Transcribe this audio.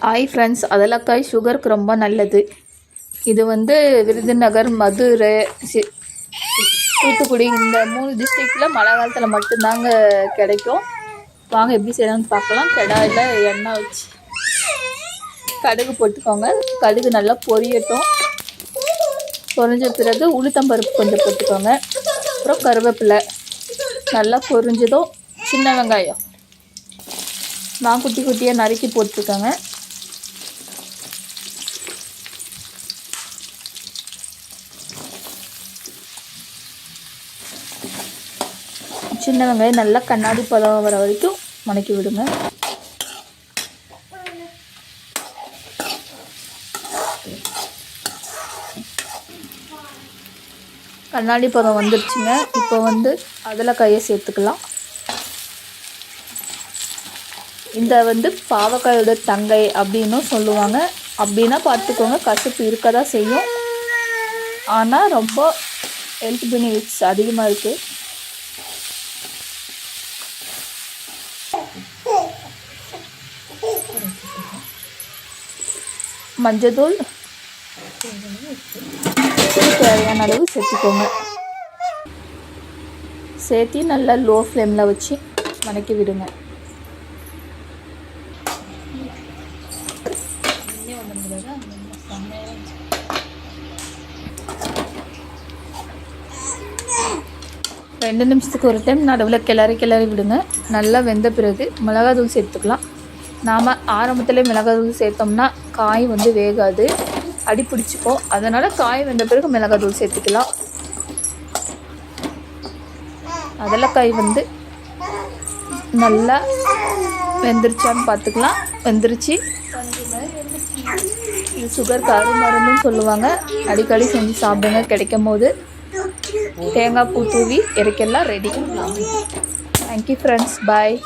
Hi friends, அதலக்காய் சுகருக்கு ரொம்ப நல்லது. இது வந்து விருதுநகர், மதுரை, தூத்துக்குடி இந்த 3 டிஸ்ட்ரிக்டில் மழை காலத்தில் மட்டும்தாங்க கிடைக்கும். வாங்க எப்படி செய்யலாம்னு பார்க்கலாம். கடாயில் எண்ணெய் வச்சு கடுகு போட்டுக்கோங்க. கடுகு நல்லா பொரியட்டும். பொரிஞ்ச பிறகு உளுத்தம்பருப்பு கொஞ்சம் போட்டுக்கோங்க. அப்புறம் கருவேப்பிலை நல்லா பொரிஞ்சதும் சின்ன வெங்காயம் நான் குட்டி குட்டியாக நறுக்கி போட்டுருக்கேங்க. சின்ன வெங்காயம் நல்லா கண்ணாடி பதம் வர வரைக்கும் வதக்கி விடுங்க. கண்ணாடி பதம் வந்துருச்சுங்க. இப்போ வந்து அதலக்காயை சேர்த்துக்கலாம். இந்த வந்து பாவக்காயோட தங்கை அப்படின்னும் சொல்லுவாங்க. அப்படின்னா பார்த்துக்கோங்க, கசப்பு இருக்க தான் செய்யும். ஆனால் ரொம்ப ஹெல்த் பெனிஃபிட்ஸ் அதிகமாக இருக்குது. மஞ்சத்தூள் தேவையான அளவு சேர்த்துக்கோங்க. சேர்த்து நல்லா லோ ஃப்ளேமில் வச்சு வதக்கி விடுங்க. ரெண்டு நிமிஷத்துக்கு ஒரு டைம் நடுவில் கிளறி விடுங்க. நல்லா வெந்த பிறகு மிளகாத்தூள் சேர்த்துக்கலாம். நாம் ஆரம்பத்தில் மிளகாத்தூள் சேர்த்தோம்னா காய் வந்து வேகாது, அடி பிடிச்சிக்கும். அதனால் காய் வெந்த பிறகு மிளகாத்தூள் சேர்த்துக்கலாம். அதலக்காய் வந்து நல்லா வெந்துருச்சான்னு பார்த்துக்கலாம். வெந்துருச்சு. இது சுகருக்கு அருமருந்துன்னு சொல்லுவாங்க. அடிக்கடி செஞ்சு சாப்பிடுங்க. கிடைக்கும் போது தேங்காய் பூ தூவி இறக்கலாம். ரெடி. தேங்க்யூ ஃப்ரெண்ட்ஸ், பாய்.